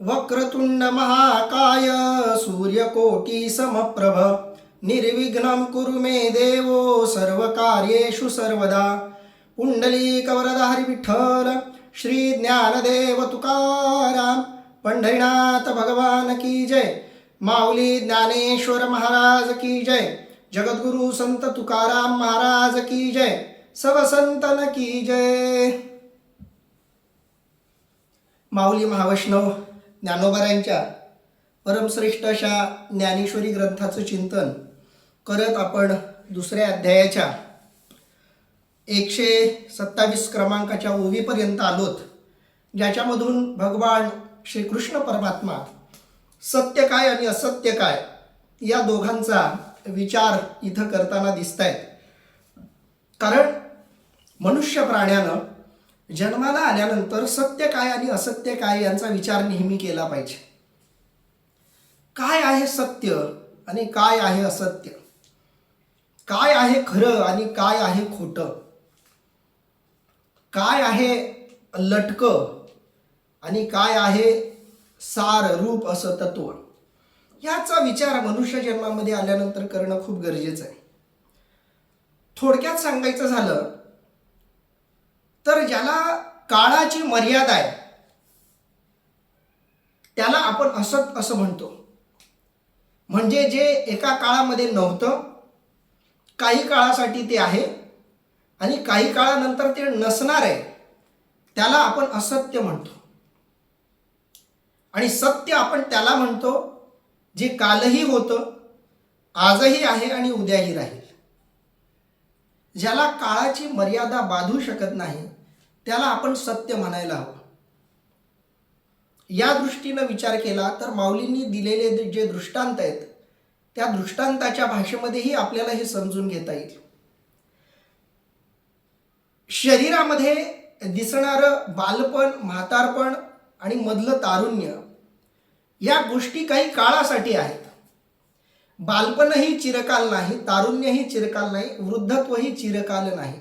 वक्रतुंड महाकाय सूर्यकोटी समप्रभ निर्विघ्नं कुरु मे देवो सर्वकार्येषु सर्वदा. पुंडलिक वरदाहरी विठ्ठल श्री ज्ञानदेव तुकाराम. पंढरीनाथ भगवान की जय. माऊली ज्ञानेश्वर महाराज की जय. जगद्गुरु संत तुकाराम महाराज की जय. सब संतन की जय. माऊली महावैष्णव ज्ञानोबारायांच्या परमश्रेष्ठ अशा ज्ञानेश्वरी ग्रंथाचं चिंतन करत आपण दुसऱ्या अध्यायाच्या 127 क्रमांकाच्या ओवीपर्यंत आलोत, ज्याच्यामधून भगवान श्रीकृष्ण परमात्मा सत्य काय आणि असत्य काय या दोघांचा विचार इथं करताना दिसत आहेत. कारण मनुष्य प्राण्यानं जन्माला आल्यानंतर सत्य काय आणि असत्य काय यांचा विचार नेहमी केला पाहिजे. काय आहे सत्य आणि काय आहे असत्य, काय आहे खरं आणि काय आहे खोटं, काय आहे लटकं आणि काय आहे सार रूप असं तत्व, याचा विचार मनुष्य जन्मामध्ये आल्यानंतर करणं खूप गरजेचं आहे. थोडक्यात सांगायचं झालं तर ज्याला काळाची मर्यादा आहे त्याला आपण असत असं म्हणतो. म्हणजे जे एका काळामध्ये नव्हतं, काही काळासाठी ते आहे आणि काही काळानंतर ते नसणार आहे, त्याला आपण असत्य म्हणतो. आणि सत्य आपण त्याला म्हणतो जे कालही होतं, आजही आहे आणि उद्याही राहील. ज्याला काळाची मर्यादा बांधू शकत नाही त्याला आपण सत्य म्हणायला हवं. या दृष्टीनं विचार केला तर माऊलींनी दिलेले जे दृष्टांत आहेत त्या दृष्टांताच्या भाषेमध्येही आपल्याला हे समजून घेता येईल. शरीरामध्ये दिसणारं बालपण, म्हातारपण आणि मधलं तारुण्य या गोष्टी काही काळासाठी आहेत. बालपणही चिरकाल नाही, तारुण्यही चिरकाल नाही, वृद्धत्वही चिरकाल नाही.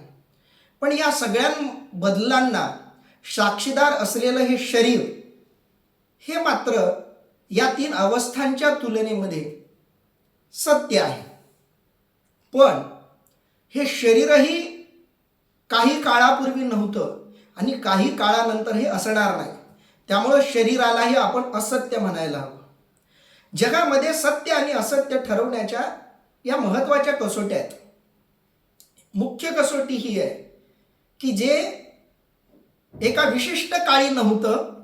पण या सगळ्या बदलांना साक्षीदार असलेलं हे शरीर हे मात्र या 3 अवस्थांच्या तुलनेमध्ये सत्य आहे. पण हे शरीरही काही काळापूर्वी नव्हतं आणि काही काळानंतर हे असणार नाही. त्यामुळं शरीरालाही आपण असत्य म्हणायला हवं. जगामध्ये सत्य आणि असत्य ठरवण्याच्या या महत्त्वाच्या कसोट्या आहेत. मुख्य कसोटी ही आहे की जे एका विशिष्ट काळी नव्हतं,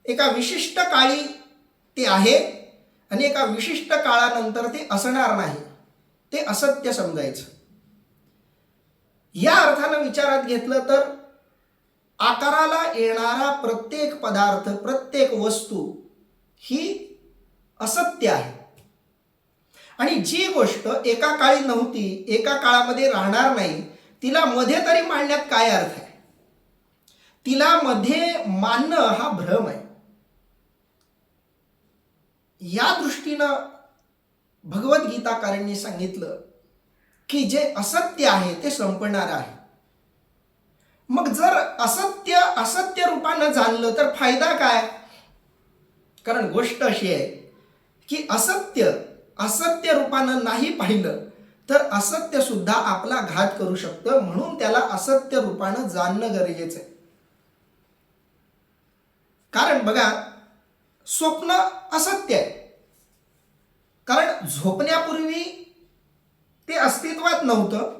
एका विशिष्ट काळी ते आहे आणि एका विशिष्ट काळानंतर ते असणार नाही, ते असत्य समजायचं. या अर्थानं विचारात घेतलं तर आकाराला येणारा प्रत्येक पदार्थ, प्रत्येक वस्तू ही असत्य आहे. आणि जी गोष्ट एका काळी नव्हती, एका काळामध्ये राहणार नाही, तिला मध्ये तरी मांडण्यात काय अर्थ आहे? तिला मध्ये मानणं हा भ्रम आहे. या दृष्टीनं भगवद्गीताकारांनी सांगितलं की जे असत्य आहे ते संपणार आहे. मग जर असत्य असत्य रूपानं जाणलं तर फायदा काय? कारण गोष्ट अशी आहे की असत्य असत्य रूपानं नाही पाहिलं तर असत्य सुद्धा आपला घात करू शकतं. म्हणून त्याला असत्य रूपानं जाणणं गरजेचं आहे. कारण बघा, स्वप्न असत्य आहे. कारण झोपण्यापूर्वी ते अस्तित्वात नव्हतं.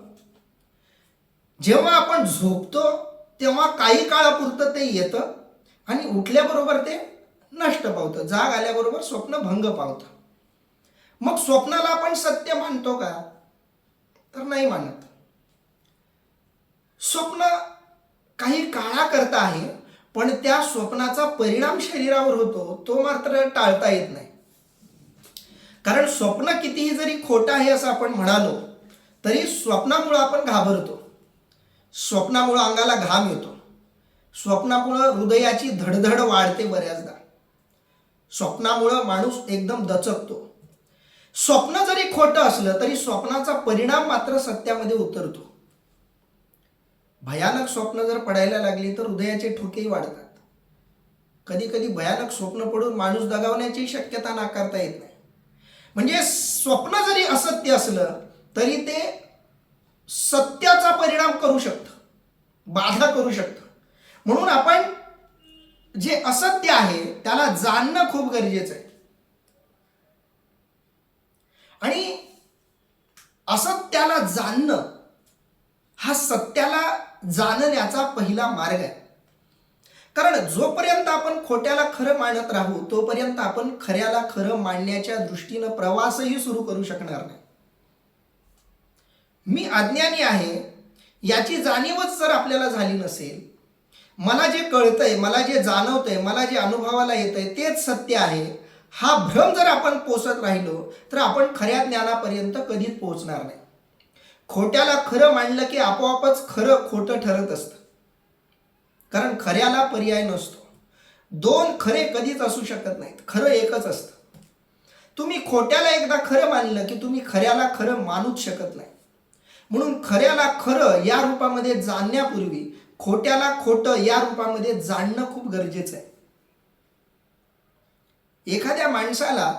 जेव्हा आपण झोपतो तेव्हा काही काळापुरतं ते येतं आणि उठल्याबरोबर ते नष्ट पावतं. जाग आल्याबरोबर स्वप्न भंग पावतं. मग स्वप्नाला आपण सत्य मानतो का? तर नाही मानत. स्वप्न काही काळाकरता आहे, पण त्या स्वप्नाचा परिणाम शरीरावर होतो तो मात्र टाळता येत नाही. कारण स्वप्न कितीही जरी खोटं आहे असं आपण म्हणालो तरी स्वप्नामुळं आपण घाबरतो, स्वप्नामुळं अंगाला घाम येतो, स्वप्नामुळं हृदयाची धडधड वाढते. बऱ्याचदा स्वप्नामुळं माणूस एकदम दचकतो. स्वप्न जरी खोटं असलं तरी स्वप्नाचा परिणाम मात्र सत्यामध्ये उतरतो. भयानक स्वप्न जर पडायला लागली तर हृदयाचे ठोकेही वाढतात. कधी कधी भयानक स्वप्न पडून माणूस दगावण्याची शक्यता नाकारता येत नाही. म्हणजे स्वप्न जरी असत्य असलं तरी ते सत्याचा परिणाम करू शकतं, बाधा करू शकतं. म्हणून आपण जे असत्य आहे त्याला जाणणं खूप गरजेचं आहे. आणि असत्याला जाणणं हा सत्याला जाणण्याचा पहिला मार्ग आहे. कारण जोपर्यंत आपण खोट्याला खरं मानत राहू तोपर्यंत आपण खऱ्याला खरं मानण्याच्या दृष्टीनं प्रवासही सुरू करू शकणार नाही. मी अज्ञानी आहे याची जाणीवच जर आपल्याला झाली नसेल, मला जे कळतंय, मला जे जाणवतंय, मला जे अनुभवाला येतंय तेच सत्य आहे, हा भ्रम जर आपण पोसत राहिलो तर आपण खऱ्या ज्ञानापर्यंत कधीच पोहोचणार नाही. खोट्याला खरं मानलं की आपोआपच खरं खोटं ठरत असतं. कारण खऱ्याला पर्याय नसतो. दोन खरे कधीच असू शकत नाहीत, खरं एकच असतं. तुम्ही खोट्याला एकदा खरं मानलं की तुम्ही खऱ्याला खरं मानूच शकत नाही. म्हणून खऱ्याला खरं या रूपामध्ये जाणण्यापूर्वी खोट्याला खोटं या रूपामध्ये जाणणं खूप गरजेचं आहे. एखाद्या माणसाला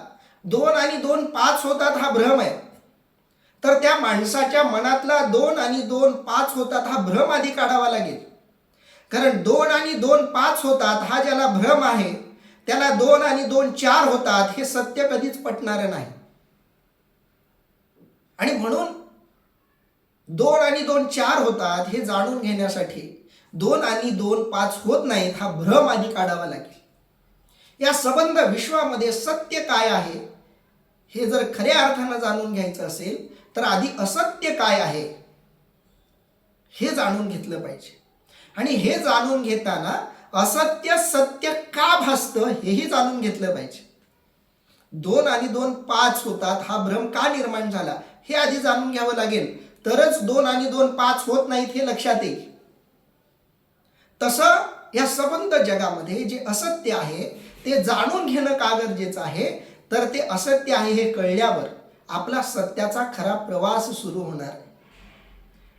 2 आणि 2 5 होतात हा भ्रम आहे, तर त्या माणसाच्या मनातला 2 आणि 2 5 होतात हा भ्रम आधी काढावा लागेल. कारण 2 आणि 2 5 होतात हा ज्याला भ्रम आहे त्याला 2 आणि 2 4 होतात हे सत्य कधीच पटणार नाही. आणि म्हणून 2 आणि 2 4 होतात हे जाणून घेण्यासाठी 2 आणि 2 5 होत नाहीत हा भ्रम आधी काढावा लागेल. या संबंध विश्वामध्ये सत्य काय आहे हे जर खऱ्या अर्थानं जाणून घ्यायचं असेल तर आधी असत्य काय आहे हे जाणून घेतलं पाहिजे. आणि हे जाणून घेताना असत्य सत्य का भासतं हेही जाणून घेतलं पाहिजे. 2 आणि 2 5 होतात हा भ्रम का निर्माण झाला हे आधी जाणून घ्यावं लागेल, तरच 2 आणि 2 5 होत नाहीत हे लक्षात येईल. तसं या संबंध जगामध्ये जे असत्य आहे ते जाणून घेणं का गरजेचं आहे, तर ते असत्य आहे हे कळल्यावर आपला सत्याचा खरा प्रवास सुरू होणार आहे.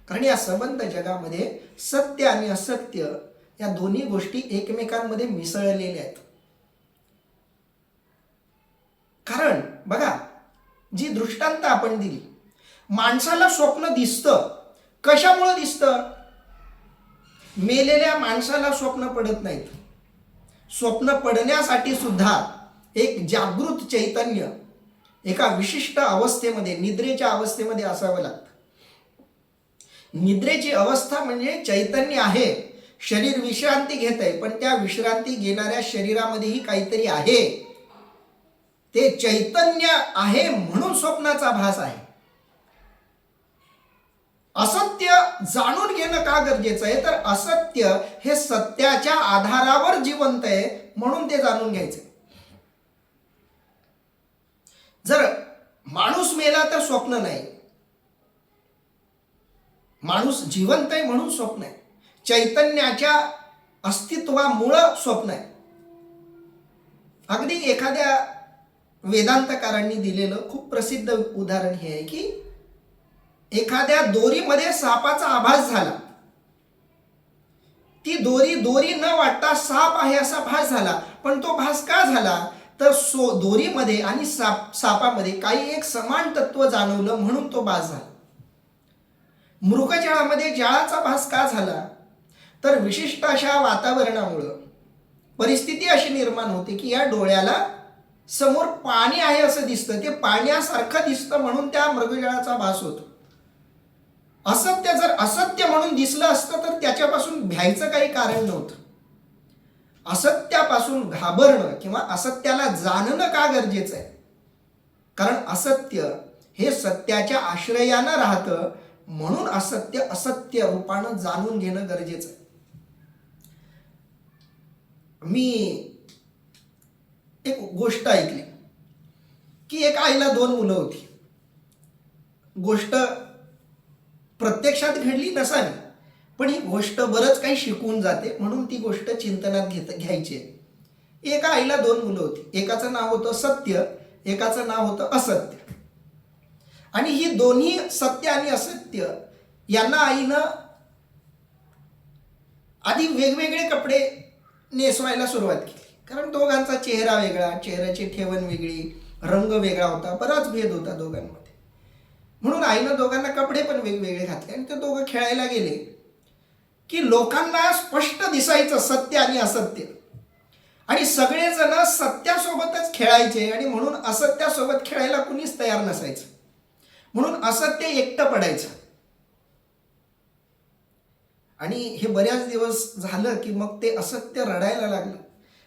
कारण या संबंध जगामध्ये सत्य आणि असत्य या दोन्ही गोष्टी एकमेकांमध्ये मिसळलेल्या आहेत. कारण बघा, जी दृष्टांत आपण दिली, माणसाला स्वप्न दिसतं, कशामुळे दिसतं? मेलेल्या माणसाला स्वप्न पडत नाहीत. स्वप्न पडण्यासाठी सुद्धा एक जागृत चैतन्य एका विशिष्ट अवस्थेमध्ये, निद्रेच्या अवस्थेमध्ये असावं लागतं. निद्रेची अवस्था म्हणजे चैतन्य आहे, शरीर विश्रांती घेत आहे, पण त्या विश्रांती घेणाऱ्या शरीरामध्येही काहीतरी आहे. ते चैतन्य आहे म्हणून स्वप्नाचा भास आहे. असत्य जाणून घेणं का गरजेचं आहे, तर असत्य हे सत्याच्या आधारावर जिवंत आहे म्हणून ते जाणून घ्यायचं. जर माणूस मेला तर स्वप्न नाही, माणूस जिवंत आहे म्हणून स्वप्न आहे. चैतन्याच्या अस्तित्वामुळं स्वप्न आहे. अगदी एखाद्या वेदांतकारांनी दिलेलं खूप प्रसिद्ध उदाहरण हे आहे की एखाद्या दोरीमध्ये सापाचा आभास झाला. ती दोरी न वाटता साप आहे असा भास झाला. पण तो भास का झाला, तर दोरीमध्ये आणि सापामध्ये काही एक समान तत्व जाणवलं म्हणून तो भास झाला. मृगजळामध्ये जळाचा भास का झाला, तर विशिष्ट अशा वातावरणामुळं परिस्थिती अशी निर्माण होते की या डोळ्याला समोर पाणी आहे असं दिसतं, ते पाण्यासारखं दिसतं म्हणून त्या मृगजळाचा भास होतो. असत्य जर असत्य म्हणून दिसलं असतं तर त्याच्यापासून भ्यायचं काही कारण नव्हतं. असत्यापासून घाबरणं किंवा असत्याला जाणणं का गरजेचं आहे, कारण असत्य हे सत्याच्या आश्रयानं राहतं म्हणून असत्य असत्य रूपानं जाणून घेणं गरजेचं आहे. मी एक गोष्ट ऐकली की एक आईला 2 मुलं होती. गोष्ट प्रत्यक्षात घडली नसावी, पण ही गोष्ट बरंच काही शिकवून जाते म्हणून ती गोष्ट चिंतनात घ्यायची आहे. एका आईला 2 मुलं होती. एकाचं नाव होतं सत्य, एकाचं नाव होतं असत्य. आणि ही दोन्ही सत्य आणि असत्य यांना आईनं आधी वेगवेगळे कपडे नेसवायला सुरुवात केली. कारण दोघांचा चेहरा वेगळा, चेहऱ्याची ठेवण वेगळी, रंग वेगळा होता, बराच भेद होता दोघांमध्ये. म्हणून आईनं दोघांना कपडे पण वेगवेगळे घातले आणि ते दोघं खेळायला गेले की लोकांना स्पष्ट दिसायचं सत्य आणि असत्य, आणि सगळेजण सत्यासोबतच खेळायचे आणि म्हणून असत्यासोबत खेळायला कुणीच तयार नसायचं. म्हणून असत्य एकटं पडायचं. आणि हे बऱ्याच दिवस झालं की मग ते असत्य रडायला लागलं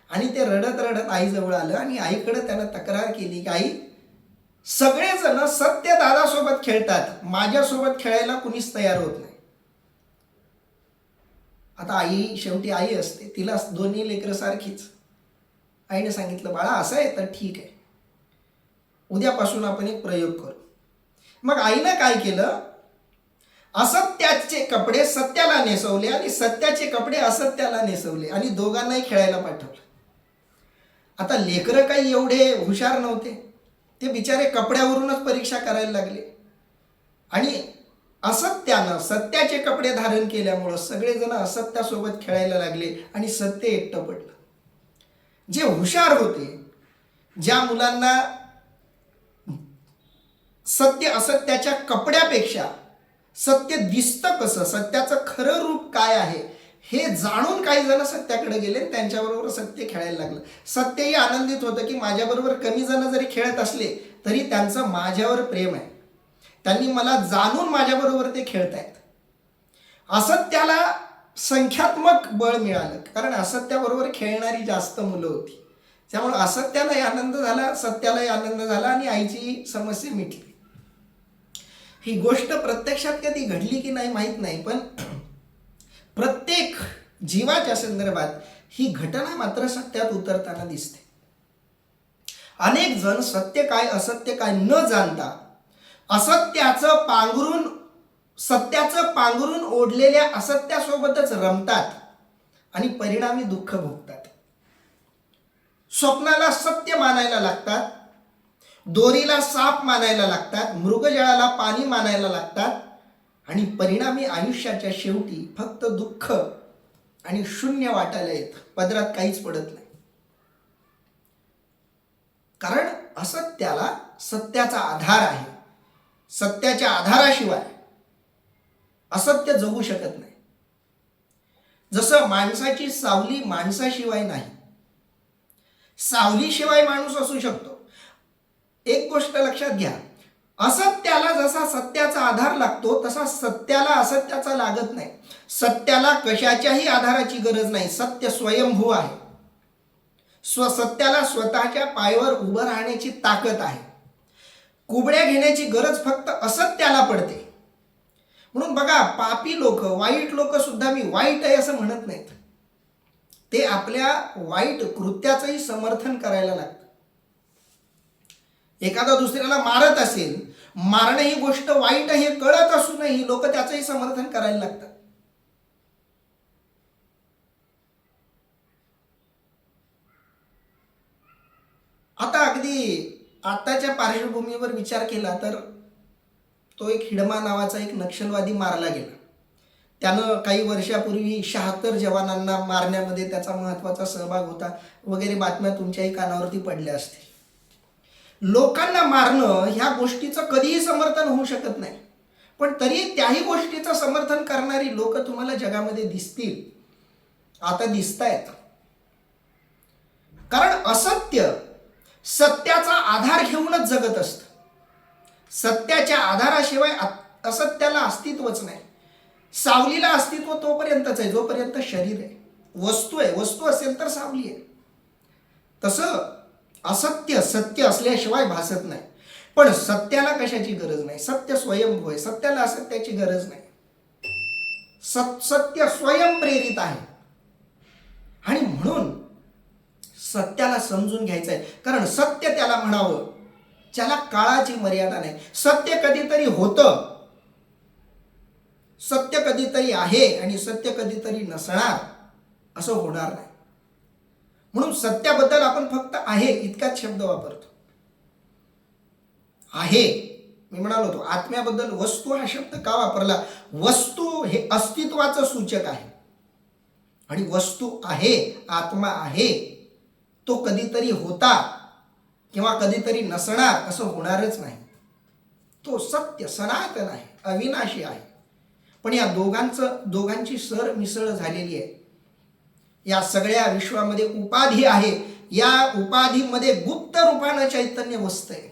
आणि ते रडत रडत आईजवळ आलं आणि आईकडे त्यानं तक्रार केली की आई, सगळेजण सत्य दादासोबत खेळतात, माझ्यासोबत खेळायला कुणीच तयार होत नाही. आता आई शेवटी आई असते, तिला दोन्ही लेकरं सारखीच. आईने सांगितलं, बाळा असं आहे तर ठीक आहे, उद्यापासून आपण एक प्रयोग करू. मग आईनं काय केलं, असत्याचे कपडे सत्याला नेसवले आणि सत्याचे कपडे असत्याला नेसवले आणि दोघांनाही खेळायला पाठवलं. आता लेकरं काही एवढे हुशार नव्हते, ते बिचारे कपड्यावरूनच परीक्षा करायला लागले आणि असत्यानं सत्याचे कपडे धारण केल्यामुळं सगळेजण असत्यासोबत खेळायला लागले आणि सत्य एकटं पडलं. जे हुशार होते, ज्या मुलांना सत्य असत्याच्या कपड्यापेक्षा सत्य दिसतं कसं, सत्याचं खरं रूप काय आहे हे जाणून काही जण सत्याकडे गेले, त्यांच्याबरोबर सत्य खेळायला लागलं. सत्यही आनंदित होतं की माझ्याबरोबर कमी जण जरी खेळत असले तरी त्यांचं माझ्यावर प्रेम आहे, त्यांनी मला जाणून माझ्याबरोबर ते खेळतायत. असत्याला संख्यात्मक बळ मिळालं कारण असत्याबरोबर खेळणारी जास्त मुलं होती. त्यामुळे असत्यालाही आनंद झाला, सत्यालाही आनंद झाला आणि आईची समस्या मिटली. ही गोष्ट प्रत्यक्षात कधी घडली की नाही माहीत नाही, पण प्रत्येक जीवाच्या संदर्भात ही घटना मात्र सत्यात उतरताना दिसते. अनेक जण सत्य काय असत्य काय न जाणता सत्याचं पांघरून ओढलेल्या असत्यासोबतच रमतात आणि परिणामी दुःख भोगतात. स्वप्नाला सत्य मानायला लागतात, दोरीला साप मानायला लागतात, मृगजळाला पाणी मानायला लागतात आणि परिणामी आयुष्याच्या शेवटी फक्त दुःख आणि शून्य वाटायला येतं, पदरात काहीच पडत नाही. कारण असत्याला सत्याचा आधार आहे, सत्याच्या आधाराशिवाय असत्य जगू शकत नाही. जसं माणसाची सावली माणसाशिवाय नाही, सावलीशिवाय माणूस असू शकतो. एक गोष्ट लक्षात घ्या, असत्याला जसा सत्याचा आधार लागतो तसा सत्याला असत्याचा लागत नाही. सत्याला कशाच्याही आधाराची गरज नाही, सत्य स्वयंभू आहे. सत्याला स्वतःच्या पायावर उभं राहण्याची ताकद आहे. कुबड्या घेण्याची गरज फक्त असत्याला पडते. म्हणून बघा, पापी लोक, वाईट लोक सुद्धा मी वाईट आहे असं म्हणत नाहीत, ते आपल्या वाईट कृत्याचंही समर्थन करायला लागतं. एखादा दुसऱ्याला मारत असेल, मारणं ही गोष्ट वाईट आहे हे कळत असूनही लोक त्याचंही समर्थन करायला लागतात. आता अगदी आताच्या पार्श्वभूमीवर विचार केला तर तो एक हिडमा नावाचा एक नक्षलवादी मारला गेला. त्यानं काही वर्षापूर्वी 76 जवानांना मारण्यामध्ये त्याचा महत्त्वाचा सहभाग होता वगैरे बातम्या तुमच्याही कानावरती पडल्या असतील. लोकांना मारणं ह्या गोष्टीचं कधीही समर्थन होऊ शकत नाही, पण तरी त्याही गोष्टीचं समर्थन करणारी लोक तुम्हाला जगामध्ये दिसतील, आता दिसतायत. कारण असत्य सत्याचा आधार घेऊनच जगत असतं. सत्याच्या आधाराशिवाय असत्याला अस्तित्वच नाही. सावलीला अस्तित्व तोपर्यंतच आहे जोपर्यंत शरीर आहे, वस्तू आहे. वस्तू असेल तर सावली आहे. तसं असत्य सत्य असल्याशिवाय भासत नाही. पण सत्याला कशाची गरज नाही, सत्य स्वयंभू आहे, सत्याला असत्याची गरज नाही. सत्य स्वयंप्रेरित आहे आणि म्हणून सत्याला समजून घ्यायचं आहे. कारण सत्य त्याला म्हणावं ज्याला काळाची मर्यादा नाही. सत्य कधीतरी होतं, सत्य कधीतरी आहे आणि सत्य कधीतरी नसणार, असं होणार नाही. म्हणून सत्याबद्दल आपण फक्त आहे इतकाच शब्द वापरतो. आहे, मी म्हणालो होतो आत्म्याबद्दल वस्तू हा शब्द का वापरला. वस्तू हे अस्तित्वाचं सूचक आहे आणि वस्तू आहे, आत्मा आहे तो कधीतरी होता किंवा कधीतरी नसणार असं होणारच नाही. तो सत्य सनातन आहे, अविनाशी आहे. पण या दोघांची सरमिसळ झालेली आहे. या सगळ्या विश्वामध्ये उपाधी आहे. या उपाधीमध्ये गुप्त रूपानं चैतन्य वसतंय.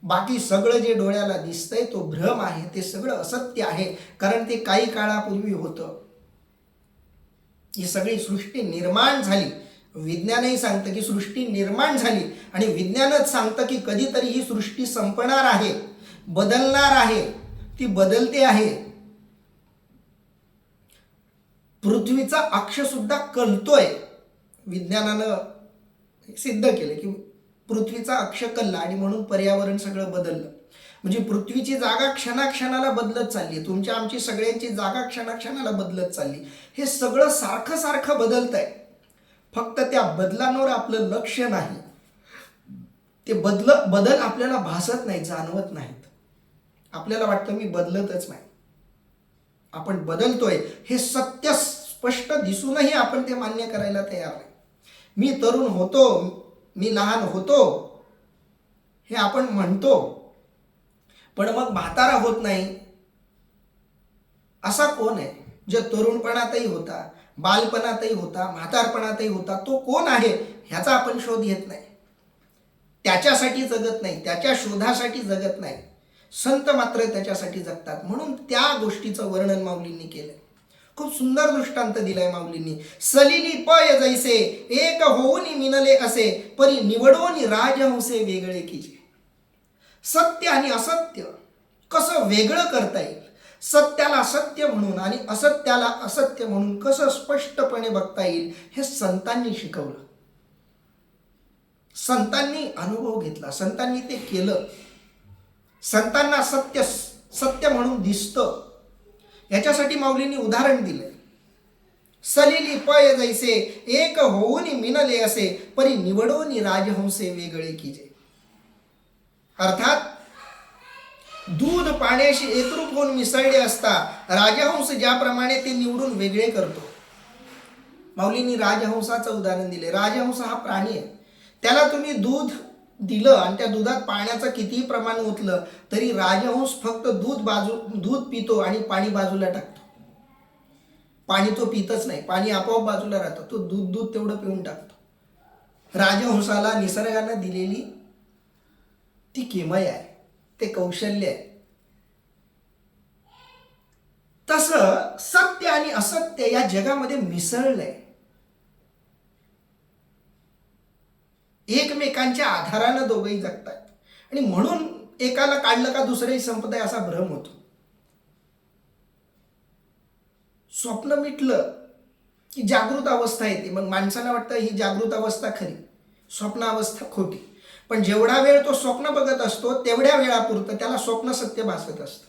बाकी सगळं जे डोळ्याला दिसतंय तो भ्रम आहे, ते सगळं असत्य आहे. कारण ते काही काळापूर्वी होतं. ही सगळी सृष्टी निर्माण झाली. विज्ञानही सांगतं की सृष्टी निर्माण झाली आणि विज्ञानच सांगतं की कधीतरी ही सृष्टी संपणार आहे, बदलणार आहे. ती बदलते आहे. पृथ्वीचा अक्ष सुद्धा कलतोय. विज्ञानानं सिद्ध केलं की पृथ्वीचा अक्ष कलला आणि म्हणून पर्यावरण सगळं बदललं. म्हणजे पृथ्वीची जागा क्षणाक्षणाला बदलत चालली. तुमच्या आमची सगळ्यांची जागा क्षणाक्षणाला बदलत चालली. हे सगळं सारखं सारखं बदलत आहे. फक्त त्या बदलांवर आपलं लक्ष नाही. ते बदल आपल्याला भासत नाही, जाणवत नाहीत. आपल्याला वाटतं मी बदलतच नाही. आपण बदलतोय हे सत्य स्पष्ट दिसूनही आपण ते मान्य करायला तयार नाही. मी तरुण होतो, मी लहान होतो हे आपण म्हणतो, पण मग म्हातारा होत नाही. असा कोण आहे जो तरुणपणातही होता, बालपणातही होता, म्हातारपणातही होता? तो कोण आहे ह्याचा आपण शोध घेत नाही. त्याच्यासाठी जगत नाही, त्याच्या शोधासाठी जगत नाही. संत मात्र त्याच्यासाठी जगतात. म्हणून त्या गोष्टीचं वर्णन माऊलींनी केलंय. खूप सुंदर दृष्टांत दिलाय माऊलींनी. सलिली पय जैसे एक होऊन मिनले असे, परी निवडोनी राजहंसे वेगळे कीजे. सत्य आणि असत्य कसं वेगळं करता येईल, सत्याला सत्य म्हणून आणि असत्याला असत्य म्हणून कसं स्पष्टपणे बघता येईल, हे संतांनी शिकवलं. संतांनी अनुभव घेतला, संतांनी ते केलं. संतांना सत्य सत्य म्हणून दिसतं. याच्यासाठी माऊलींनी उदाहरण दिलंय. सलिली पय जैसे एक होऊन मिनले असे, परी निवडोनी राजहंसे वेगळे कीजे. अर्थात दूध पाण्याशी एकरूप होऊन मिसळले असता राजहंस ज्याप्रमाणे ते निवडून वेगळे करतो. माऊलींनी राजहंसाचं उदाहरण दिले. राजहंस हा प्राणी आहे. त्याला तुम्ही दूध दिलं आणि त्या दुधात पाण्याचं कितीही प्रमाण ओतलं तरी राजहंस फक्त दूध पितो आणि पाणी बाजूला टाकतो. पाणी तो पितच नाही, पाणी आपोआप बाजूला राहतं. तो दूध तेवढं पिऊन टाकतो. राजहंसाला निसर्गानं दिलेली ती किमया आहे, ते कौशल्य आहे. तसं सत्य आणि असत्य या जगामध्ये मिसळलंय. एकमेकांच्या आधारानं दोघंही जगतात आणि म्हणून एकाला काढलं का दुसरंही संपतंय असा भ्रम होतो. स्वप्न मिटलं की जागृत अवस्था येते. मग माणसाला वाटतं ही जागृत अवस्था खरी, स्वप्न अवस्था खोटी. पण जेवढा वेळ तो स्वप्न बघत असतो तेवढ्या वेळापुरतं त्याला स्वप्न सत्य भासत असतं.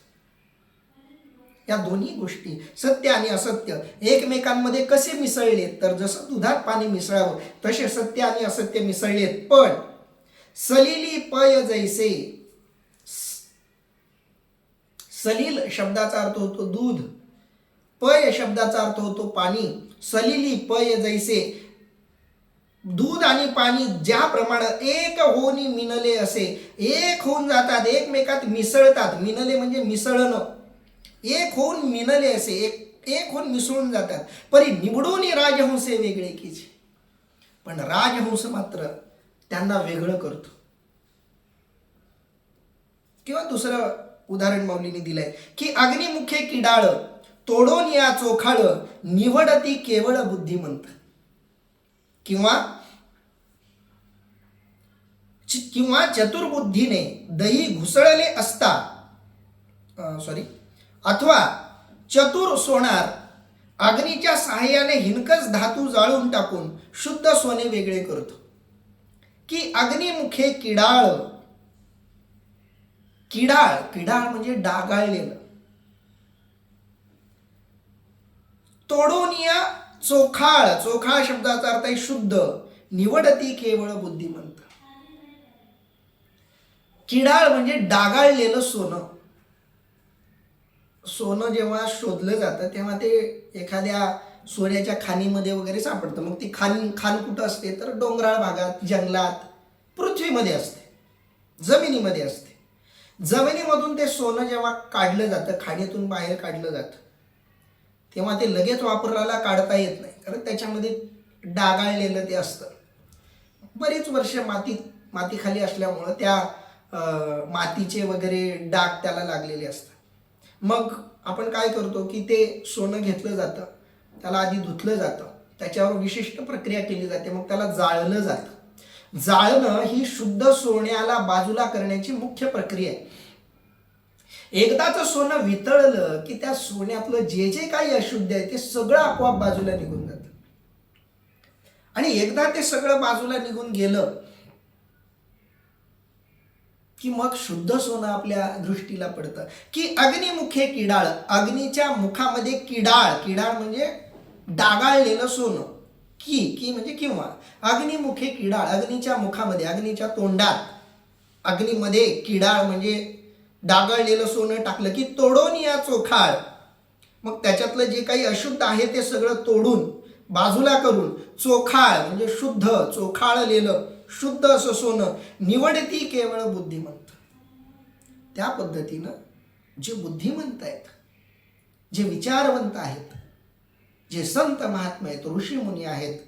या दोन्ही गोष्टी सत्य आणि असत्य एकमेकांमध्ये कसे मिसळलेत, तर जसं दुधात पाणी मिसळावं तसे सत्य आणि असत्य मिसळलेत. पण सलिली पय जैसे, सलील शब्दाचा अर्थ होतो दूध, पय शब्दाचा अर्थ होतो पाणी. सलिली पय जैसे, दूध आणि पाणी ज्याप्रमाणे एक होऊन मिनले असे, एक होऊन जातात, एकमेकात मिसळतात. मिनले म्हणजे मिसळणं. एक होऊन मिनले असे, एक होऊन मिसळून जातात. परी निवडून राजहंसे वेगळे कीजे. पण राजहंस मात्र त्यांना वेगळं करतो. किंवा दुसरं उदाहरण माऊलीने दिलंय की अग्निमुखे किडाळ तोडून या चोखाळ, निवडती केवळ बुद्धिमंत. किंवा चतुर्बुद्धीने दही घुसळले असता, अथवा चतुर सोनार अग्नीच्या सहाय्याने हिणकस धातू जाळून टाकून शुद्ध सोने वेगळे करतो. की अग्निमुखे किडाळ, किडाळ म्हणजे डागाळलेलं. तोडून या चोखाळ शब्दाचा अर्थ आहे शुद्ध. निवडती केवळ बुद्धिमंत. किडाळ म्हणजे डागाळलेलं सोनं. सोनं जेव्हा शोधलं जातं तेव्हा ते एखाद्या सोन्याच्या खाणीमध्ये वगैरे सापडतं. मग ती खाण कुठं असते तर डोंगराळ भागात, जंगलात, पृथ्वीमध्ये असते, जमिनीमध्ये असते. जमिनीमधून ते सोनं जेव्हा काढलं जातं, खाणीतून बाहेर काढलं जातं, तेव्हा ते लगेच वापरायला काढता येत नाही, कारण त्याच्यामध्ये डागाळलेलं ते असतं. बरीच वर्ष मातीखाली असल्यामुळं त्या मातीचे वगैरे डाग त्याला लागलेले असतात. मग आपण काय करतो की ते सोनं घेतलं जातं, त्याला आधी धुतलं जातं, त्याच्यावर विशिष्ट प्रक्रिया केली जाते, मग त्याला जाळलं जातं. जाळणं ही शुद्ध सोन्याला बाजूला करण्याची मुख्य प्रक्रिया आहे. एकदाच सोनं वितळलं की त्या सोन्यातलं जे जे काही अशुद्ध आहे ते सगळं आपोआप बाजूला निघून जातं. आणि एकदा ते सगळं बाजूला निघून गेलं की मग शुद्ध सोनं आपल्या दृष्टीला पडतं. की अग्निमुखे किडाळ, अग्नीच्या मुखामध्ये किडाळ म्हणजे डागाळलेलं सोनं. की म्हणजे किंवा अग्निमुखे किडाळ, अग्नीच्या मुखामध्ये, अग्नीच्या तोंडात, अग्नीमध्ये किडाळ म्हणजे डागाळलेलं सोनं टाकलं की तोडून या चोखाळ. मग त्याच्यातलं जे काही अशुद्ध आहे ते सगळं तोडून बाजूला करून चोखाळ म्हणजे शुद्ध, चोखाळलेलं शुद्ध असं सोनं निवडती केवळ बुद्धिमंत. त्या पद्धतीनं जे बुद्धिमंत आहेत, जे विचारवंत आहेत, जे संत महात्मा आहेत, ऋषीमुनी आहेत,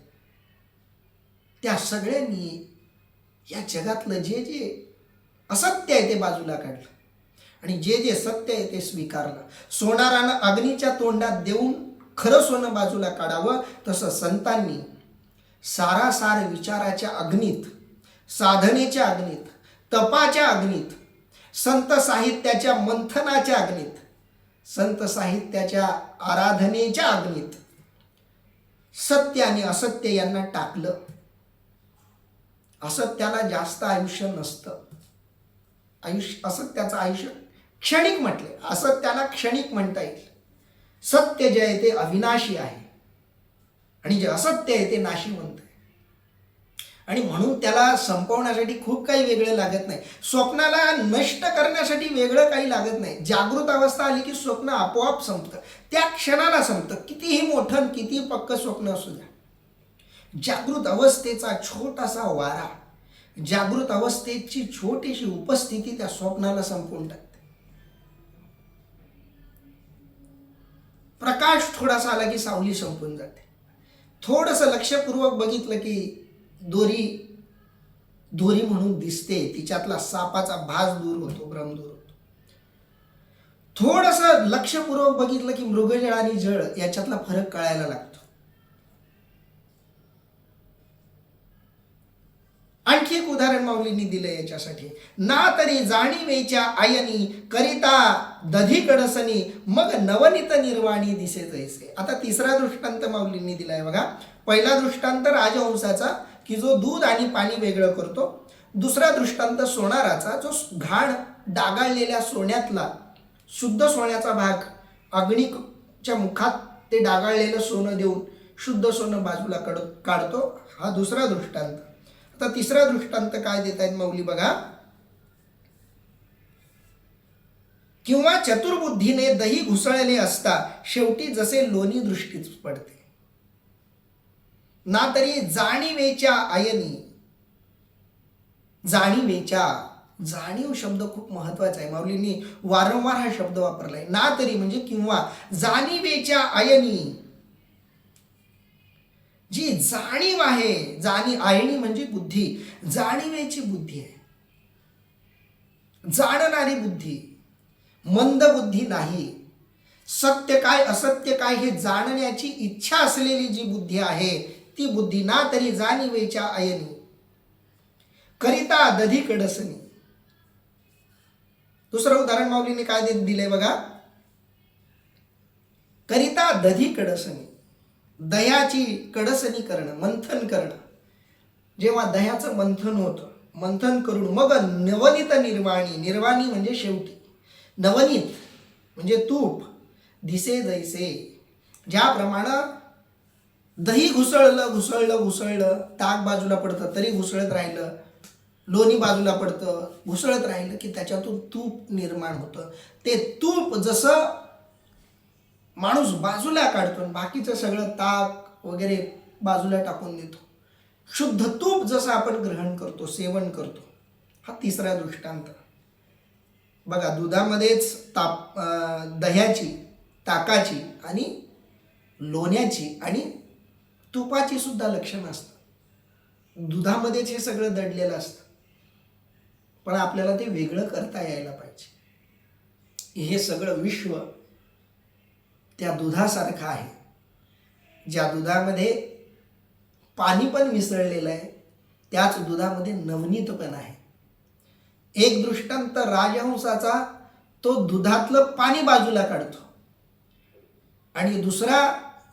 त्या सगळ्यांनी या जगातलं जे जे असत्य आहे ते बाजूला काढलं आणि जे जे सत्य आहे ते स्वीकारलं. सोनारानं अग्नीच्या तोंडात देऊन खरं सोनं बाजूला काढावं, तसं संतांनी सारासार विचाराच्या अग्नीत, साधनेच्या अग्नीत, तपाच्या अग्नीत, संत साहित्याच्या मंथनाच्या अग्नीत, संत साहित्याच्या आराधनेच्या अग्नीत सत्य आणि असत्य यांना टाकलं. असत्याला जास्त आयुष्य नसतं. असत्याचं आयुष्य क्षणिक म्हटले, असत्याला क्षणिक म्हणता येईल. सत्य जे आहे ते अविनाशी आहे आणि जे असत्य आहे ते नाशिवंत आहे. आणि म्हणून त्याला संपवण्यासाठी खूप काही वेगळं लागत नाही. स्वप्नाला नष्ट करण्यासाठी वेगळं काही लागत नाही. जागृत अवस्था आली की स्वप्न आपोआप संपतं, त्या क्षणाला संपतं. कितीही मोठं कितीही पक्क स्वप्न असू द्या, जागृत अवस्थेचा छोटासा वारा, जागृत अवस्थेची छोटीशी उपस्थिती त्या स्वप्नाला संपवून टाकते. प्रकाश थोडासा आला की सावली संपून जाते. थोडंसं लक्षपूर्वक बघितलं की दोरी म्हणून दिसते, तिच्यातला सापाचा भास दूर होतो, भ्रम दूर होतो. थोडंसं लक्षपूर्वक बघितलं की मृगजळ आणि जळ याच्यातला फरक कळायला लागतो. आणखी एक उदाहरण माऊलींनी दिलंय याच्यासाठी. ना तरी जाणीवेच्या आयनी करिता दधी कडसनी मग नवनीत निर्वाणी दिसे जैसे. आता तिसरा दृष्टांत माऊलींनी दिलाय बघा. पहिला दृष्टांत राजहंसाचा की जो दूध आणि पाणी वेगळं करतो. दुसरा दृष्टांत सोनाराचा जो घाण डागाळलेल्या सोन्यातला शुद्ध सोन्याचा भाग अग्नीच्या मुखात ते डागाळलेलं सोनं देऊन शुद्ध सोनं बाजूला काढतो. हा दुसरा दृष्टांत. आता तिसरा दृष्टांत काय देत आहेत माऊली बघा. किंवा चतुर्बुद्धीने दही घुसळले असता शेवटी जसे लोणी दृष्टीच पडते. ना तरी जाणीवेच्या आयनी, जाणीवेच्या, जाणीव शब्द खूप महत्वाचा आहे. माऊलींनी वारंवार हा शब्द वापरलाय. ना तरी म्हणजे किंवा, जाणीवेच्या आयनी, जी जाणीव आहे, आयणी म्हणजे बुद्धी, जाणीवेची बुद्धी आहे, जाणणारी बुद्धी, मंद बुद्धी नाही. सत्य काय असत्य काय हे जाणण्याची इच्छा असलेली जी बुद्धी आहे ती बुद्धी. ना तरी जाणीवेच्या आयनी करिता दधी कडसनी. दुसरं उदाहरण माऊलीने काय दिलंय बघा. करिता दधी कडसनी, दह्याची कडसनी करणं, मंथन करणं. जेव्हा दह्याचं मंथन होतं, मंथन करून मग नवनीत निर्वाणी, निर्वाणी म्हणजे शेवटी, नवनीत म्हणजे तूप, दिसे जैसे, ज्याप्रमाणे दही घुसळलं, ताक बाजूला पडतं तरी घुसळत राहिलं, लोणी बाजूला पडतं घुसळत राहिलं की त्याच्यातून तूप निर्माण होतं. ते तूप जसं माणूस बाजूला काढतो आणि बाकीचं सगळं ताक वगैरे बाजूला टाकून देतो. शुद्ध तूप जसं आपण ग्रहण करतो, सेवन करतो. हा तिसरा दृष्टांत. बघा, दुधामध्येच दह्याची, ताकाची आणि लोण्याची आणि तुपाची सुद्धा लक्षणं असतात. दुधामध्येच हे सगळं दडलेलं असतं, पण आपल्याला ते वेगळं करता यायला पाहिजे. हे सगळं विश्व त्या दुधासारखं आहे, ज्या दुधामध्ये पाणी पण मिसळलेलं आहे, त्याच दुधामध्ये नवनीत पण आहे. एक दृष्टांत राजहंसाचा, तो दुधातलं पाणी बाजूला काढतो, आणि दुसरा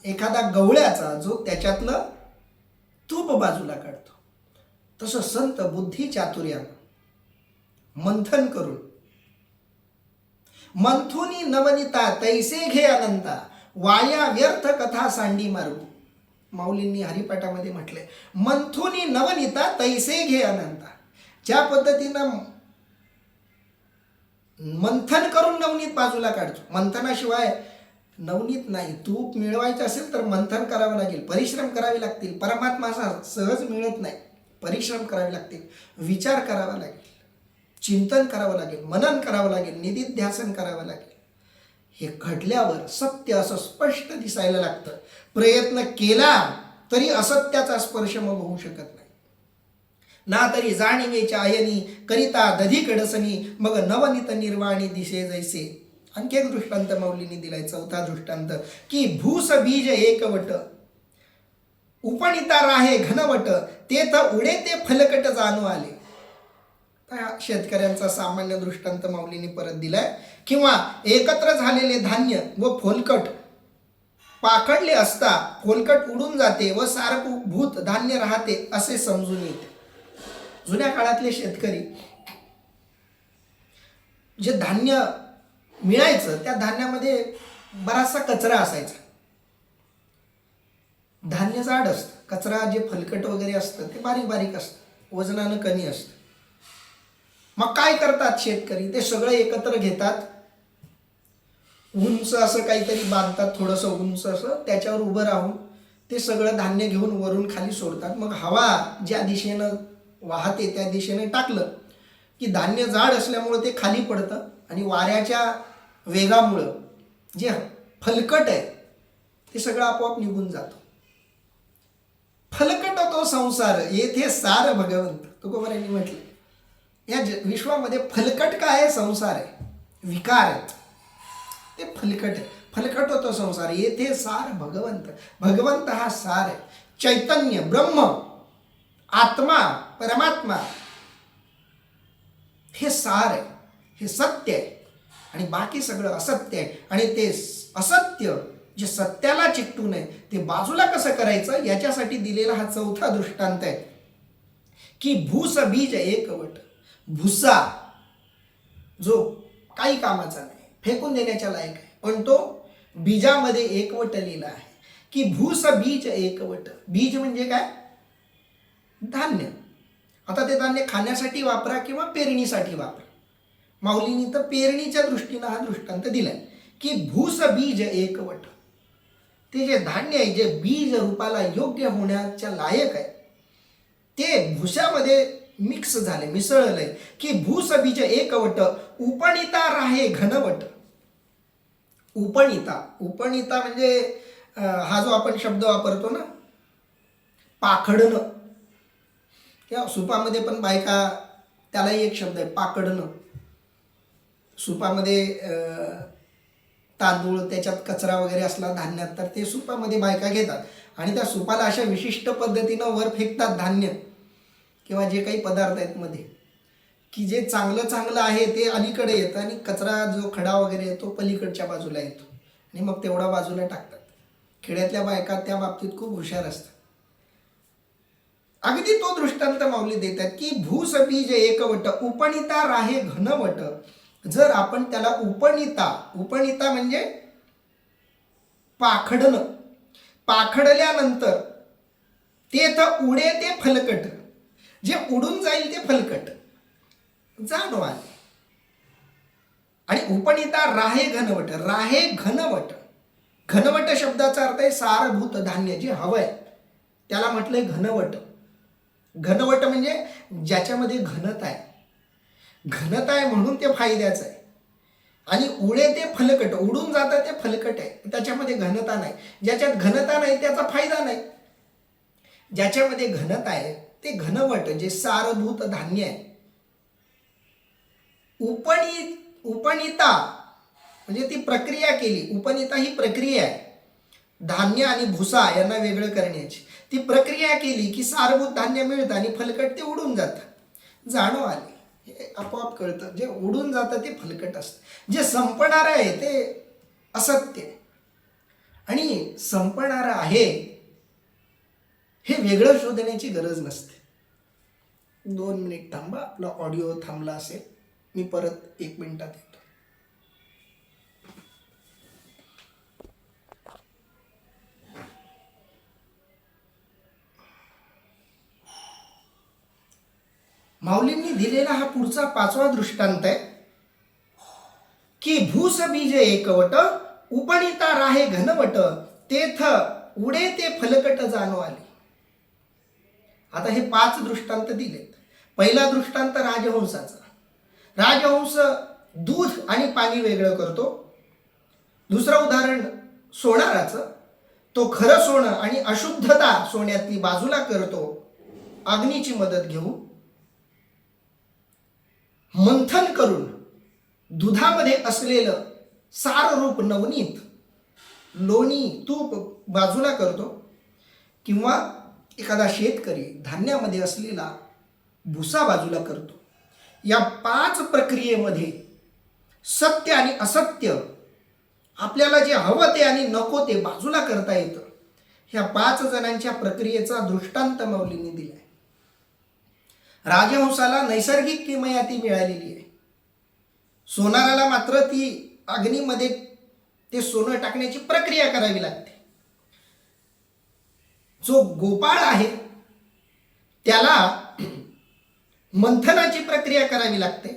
एखादा गवळ्याचा, जो त्याच्यातलं तूप बाजूला काढतो. तसं संत बुद्धी चातुर्यानं मंथन करून, मंथुनी नवनीता तैसे घे अनंता, वाया व्यर्थ कथा सांडी मारू. माऊलींनी हरिपाठामध्ये म्हटले, मंथुनी नवनीता तैसे घे अनंता. ज्या पद्धतीनं मंथन करून नवनीत बाजूला काढतो, मंथनाशिवाय नवनीत नाही. तूप मिळवायचं असेल तर मंथन करावं लागेल, परिश्रम करावे लागतील. परमात्मा सहज मिळत नाही, परिश्रम करावे लागतील, विचार करावा लागेल, चिंतन करावं लागेल, मनन करावं लागेल, निधिध्यासन करावं लागेल. हे घडल्यावर सत्य असं स्पष्ट दिसायला लागतं. प्रयत्न केला तरी असत्याचा स्पर्श मग होऊ शकत नाही. ना तरी जाणीवेच्या आयनी करिता दधी कडसनी, मग नवनीत निर्वाणी दिशे जैसे. आणखी एक दृष्टांत माऊलींनी दिलाय, चौथा दृष्टांत, की भूस बीज एकवट, उपनिता राहे घनवट, तेथ उडे ते फलकट जाणू आले. शेतकऱ्यांचा सामान्य दृष्टांत माऊलींनी परत दिलाय. किंवा एकत्र झालेले धान्य व फोलकट पाखडले असता फोलकट उडून जाते व सारभूत धान्य राहते असे समजून येते. जुन्या काळातले शेतकरी जे धान्य मिळायचं, त्या धान्यामध्ये बराचसा कचरा असायचा. धान्य जाड असतं, कचरा जे फलकट वगैरे असतं ते बारीक बारीक असतं, वजनानं कमी असतं. मग काय करतात शेतकरी, ते सगळं एकत्र घेतात, उंच असं काहीतरी बांधतात, थोडंसं उंच असं, त्याच्यावर उभं राहून ते सगळं धान्य घेऊन वरून खाली सोडतात. मग हवा ज्या दिशेनं वाहते त्या दिशेने टाकलं की धान्य जाड असल्यामुळं ते खाली पडतं, आणि वाऱ्याच्या वेगामुळं जे फलकट आहे ते सगळं आपोआप निघून जातो. फलकट तो संसार येथे सार भगवंत, तुकोबारायांनी म्हटलं. या विश्वामध्ये फलकट काय आहे? संसार आहे, विकार आहेत, ते फलकट आहे. फलकट होतो संसार, येथे सार भगवंत. भगवंत हा सार आहे, चैतन्य, ब्रह्म, आत्मा, परमात्मा, हे सार आहे, हे सत्य आहे, आणि बाकी सगळं असत्य आहे. आणि ते असत्य जे सत्याला चिकटून आहे ते बाजूला कसं करायचं, याच्यासाठी दिलेला हा चौथा दृष्टांत आहे. की भूस बीज एकवट. भुसा जो काही कामाचा नाही, फेकून देण्याच्या लायक आहे, पण तो बीजामध्ये एकवटलेला आहे. की भूस बीज एकवट. बीज म्हणजे काय? धान्य. आता ते धान्य खाण्यासाठी वापरा किंवा पेरणीसाठी वापरा. माऊलींनी तर पेरणीच्या दृष्टीनं हा दृष्टांत दिलाय. की भूस बीज एकवट. ते जे धान्य आहे, जे बीज रूपाला योग्य होण्याच्या लायक आहे, ते भुसामध्ये मिक्स झाले, मिसळलंय. की भूस बीज एकवट, उपनिता राहे घनवट. उपनिता, उपनिता म्हणजे हा जो आपण शब्द वापरतो ना, पाखडणं. त्या सुपामध्ये पण बायका, त्यालाही एक शब्द आहे, पाकडणं. सुपामध्ये तांदूळ, त्याच्यात कचरा वगैरे असला धान्यात, तर ते सुपामध्ये बायका घेतात आणि त्या सुपाला अशा विशिष्ट पद्धतीनं वर फेकतात धान्य किंवा जे काही पदार्थ आहेत मध्ये, की जे चांगलं चांगलं आहे ते अलीकडे येतं आणि कचरा जो खडा वगैरे येतो पलीकडच्या बाजूला येतो, आणि मग तेवढा बाजूला टाकतात. खेड्यातल्या बायका त्या बाबतीत खूप हुशार असतात. अगदी तो दृष्टांत माऊली देतात. की भूस बीज एकवट, उपनिता राहे घनवट. जर आपण त्याला उपनिता, उपनिता म्हणजे पाखडणं, पाखडल्यानंतर तेथ उडे ते फलकट, जे उडून जाईल ते फलकट जाणवा. आणि उपनिता राहे घनवट. राहे घनवट घनवट शब्दाचा अर्थ आहे सारभूत धान्य जे हवंय त्याला म्हटलंय घनवट. घनवट म्हणजे ज्याच्यामध्ये घनता आहे. घनता आहे म्हणून ते फायद्याचं आहे. आणि उडे ते फलकट, उडून जातं ते फलकट आहे, त्याच्यामध्ये घनता नाही. ज्याच्यात घनता नाही त्याचा फायदा नाही. ज्याच्यामध्ये घनता आहे ते घनवट, जे सारभूत धान्य आहे. उपनिता म्हणजे ती प्रक्रिया केली. उपनिता ही प्रक्रिया आहे धान्य आणि भुसा यांना वेगळं करण्याची. ती प्रक्रिया केली की सारभूत धान्य मिळतं आणि फलकट ते उडून जातं. जाणव आली, हे आपोआप कळतं. जे उडून जातं ते फलकट असतं. जे संपणारं आहे ते असत्य आहे. आणि संपणारं आहे हे वेगळं शोधण्याची गरज नसते. 2 मिनिट थांबा, आपला ऑडिओ थांबला असेल. मी परत 1 मिनिटात येतो. माऊलींनी दिलेला हा पुढचा 5वा दृष्टांत आहे की भूस बीज एकवट उपनिता राहे घनवट तेथ उडे ते फलकट जाणो आले. आता हे 5 दृष्टांत दिलेत. पहिला दृष्टांत राजहंसाचा. राजहंस दूध आणि पाणी वेगळं करतो. दुसरं उदाहरण सोनाराचं. तो खरं सोनं आणि अशुद्धता सोन्यातली बाजूला करतो अग्नीची मदत घेऊन. मंथन करून दुधामध्ये असलेलं साररूप नवनीत, लोणी, तूप बाजूला करतो. किंवा एखादा शेतकरी धान्यामध्ये असलेला भुसा बाजूला करतो. या 5 प्रक्रियेमध्ये सत्य आणि असत्य, आपल्याला जे हवं ते आणि नको ते बाजूला करता येतं. ह्या 5 जणांच्या प्रक्रियेचा दृष्टांत माऊलींनी दिलाय. राजहंसाला नैसर्गिक किमयाती मिळालेली आहे. सोनाराला मात्र ती अग्नीमध्ये ते सोनं टाकण्याची प्रक्रिया करावी लागते. जो गोपाळ आहे त्याला मंथनाची प्रक्रिया करावी लागते.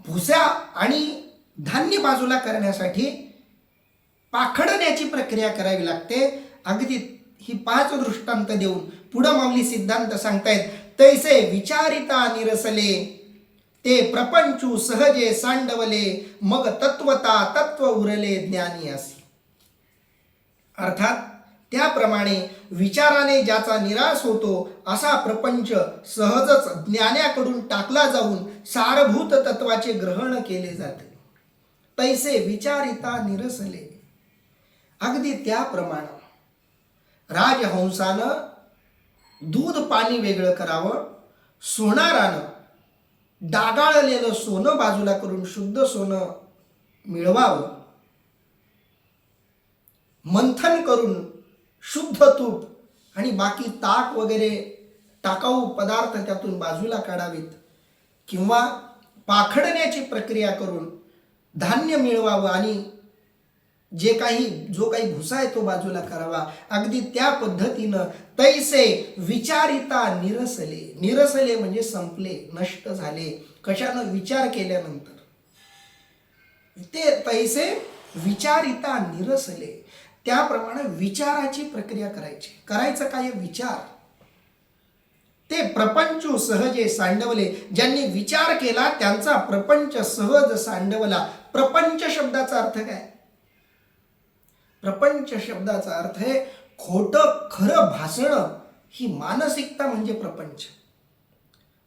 भुसा आणि धान्य बाजूला करण्यासाठी पाखडण्याची प्रक्रिया करावी लागते. अगदी ही 5 दृष्टांत देऊन पुढं माऊली सिद्धांत सांगतायत. तैसे विचारिता निरसले ते प्रपंचू सहजे सांडवले मग तत्वता तत्व उरले ज्ञानी असे. अर्थात त्याप्रमाणे विचाराने ज्याचा निराश होतो असा प्रपंच सहजच ज्ञानाकडून टाकला जाऊन सारभूत तत्वाचे ग्रहण केले जाते. तैसे विचारिता निरसले. अगदी त्याप्रमाणे राजहंसानं दूध पाणी वेगळं करावं. सोनारानं डागाळलेलं सोनं बाजूला करून शुद्ध सोनं मिळवावं. मंथन करून शुद्ध तूप आणि बाकी ताक वगैरे टाकाऊ पदार्थ त्यातून बाजूला काढावेत. किंवा पाखडण्याची प्रक्रिया करून धान्य मिळवावं आणि जो काही भुसा आहे तो बाजूला करावा. अगदी त्या पद्धतीनं तैसे विचारिता निरसले. निरसले म्हणजे संपले, नष्ट झाले. कशानं? विचार केल्यानंतर. ते तैसे विचारिता निरसले. त्याप्रमाणे विचाराची प्रक्रिया करायची. करायचं काय? विचार. ते प्रपंचू सहजे सांडवले. ज्यांनी विचार केला त्यांचा प्रपंच सहज सांडवला. प्रपंच शब्दाचा अर्थ काय? प्रपंच शब्दाचा अर्थ आहे खोटं खरं भासणं. ही मानसिकता म्हणजे प्रपंच.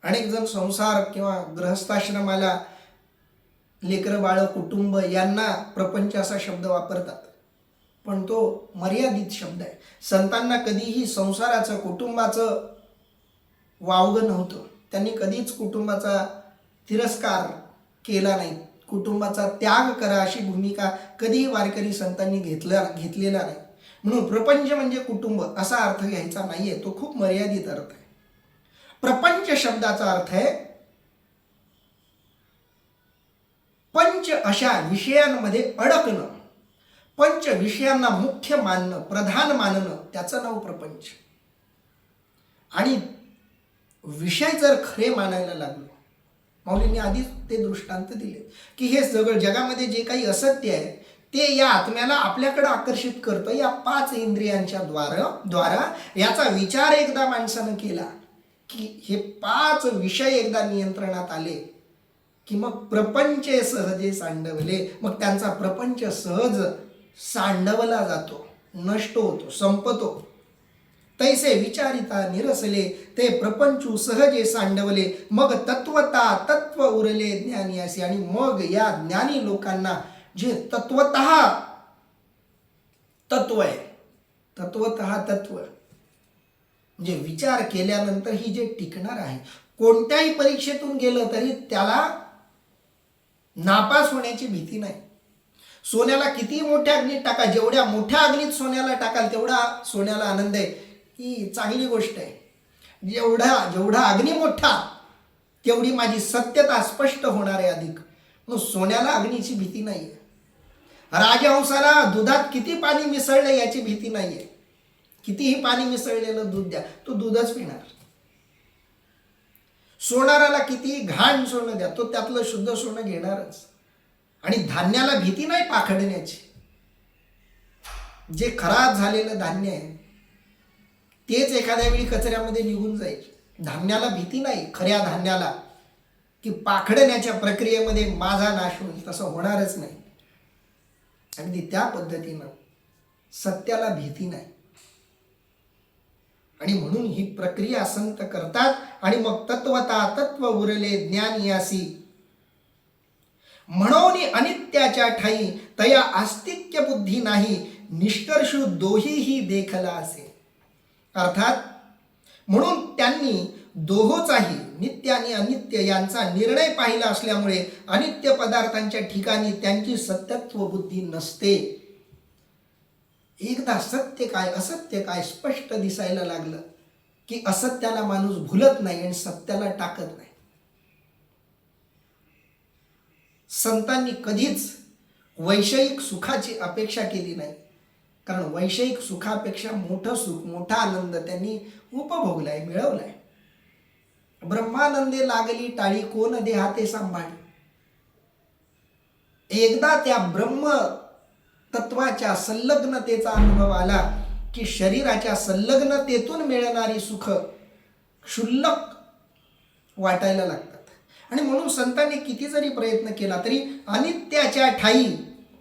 अनेक जण संसार किंवा गृहस्थाश्रमाला लेकरं बाळ कुटुंब यांना प्रपंच असा शब्द वापरतात, पण तो मर्यादित शब्द आहे. संतांना कधीही संसाराचं कुटुंबाचं वावगं नव्हतं. त्यांनी कधीच कुटुंबाचा तिरस्कार केला नाही. कुटुंबाचा त्याग करा अशी भूमिका कधीही वारकरी संतांनी घेतलेला नाही. म्हणून प्रपंच म्हणजे कुटुंब असा अर्थ घ्यायचा नाहीये. तो खूप मर्यादित अर्थ आहे. प्रपंच शब्दाचा अर्थ आहे पंच अशा विषयांमध्ये अडकणं. पंच विषयांना मुख्य मानणं, प्रधान मानणं, त्याचं नाव प्रपंच. आणि विषय जर खरे मानायला लागलो, माऊलींनी आधीच ते दृष्टांत दिले की हे सगळं जगामध्ये जे काही असत्य आहे ते या आत्म्याला आपल्याकडे आकर्षित करतं या 5 इंद्रियांच्या द्वारा याचा विचार एकदा माणसानं केला की हे 5 विषय एकदा नियंत्रणात आले की मग प्रपंच सहजे सांडवले, मग त्यांचा प्रपंच सहज सांडवला जातो, नष्ट होतो, संपतो. तैसे विचारिता निरसले ते प्रपंचू सहजे सांडवले, मग तत्वता तत्व उरले ज्ञानी असे. आणि मग या ज्ञानी लोकांना जे तत्वतः तत्व आहे, तत्वतः तत्व म्हणजे विचार केल्यानंतर ही जे टिकणार आहे, कोणत्याही परीक्षेतून गेलं तरी त्याला नापास होण्याची भीती नाही. सोन्याला किती मोठ्या अग्नीत टाका, जेवढ्या मोठ्या अग्नीत सोन्याला टाकाल तेवढा सोन्याला आनंद आहे, ही चांगली गोष्ट आहे. जेवढा अग्नी मोठा तेवढी माझी सत्यता स्पष्ट होणार आहे अधिक. मग सोन्याला अग्नीची भीती नाही आहे. राजहंसाला दुधात किती पाणी मिसळलं याची भीती नाही आहे. कितीही पाणी मिसळलेलं दूध द्या, तो दूधच पिणार. सोनाराला किती घाण सोनं द्या, तो त्यातलं शुद्ध सोनं घेणारच. आणि धान्याला भीती नाही पाखडण्याची. जे खराब झालेलं धान्य आहे तेच एखाद्या वेळी कचऱ्यामध्ये निघून जाईल. धान्याला भीती नाही, खऱ्या धान्याला, की पाखडण्याच्या प्रक्रियेमध्ये माझा नाश होईल, तसं होणारच नाही. अगदी त्या पद्धतीनं सत्याला भीती नाही. आणि म्हणून ही प्रक्रिया संत करतात. आणि मग तत्वता तत्व उरले ज्ञान यासी, म्हणून अनित्याच्या ठाई तया आस्तिक्य बुद्धी नाही, निष्कर्षु दोहीही देखला असे. अर्थात म्हणून त्यांनी दोहोचाही नित्य आणि अनित्य यांचा निर्णय पाहिला असल्यामुळे अनित्य पदार्थांच्या ठिकाणी त्यांची सत्यत्व बुद्धी नसते. एकदा सत्य काय असत्य काय स्पष्ट दिसायला लागलं की असत्याला माणूस भुलत नाही आणि सत्याला टाकत नाही. संतांनी कधीच वैषयिक सुखाची अपेक्षा केली नाही, कारण वैषयिक सुखापेक्षा मोठं सुख, मोठा आनंद त्यांनी उपभोगलाय, मिळवलाय. ब्रह्मानंदे लागली टाळी कोण देहाते सांभाळी. एकदा त्या ब्रह्म तत्वाच्या संलग्नतेचा अनुभव आला की शरीराच्या संलग्नतेतून मिळणारी सुख क्षुल्लक वाटायला लागतात. आणि म्हणून संतांनी किती जरी प्रयत्न केला तरी अनित्याच्या ठाई,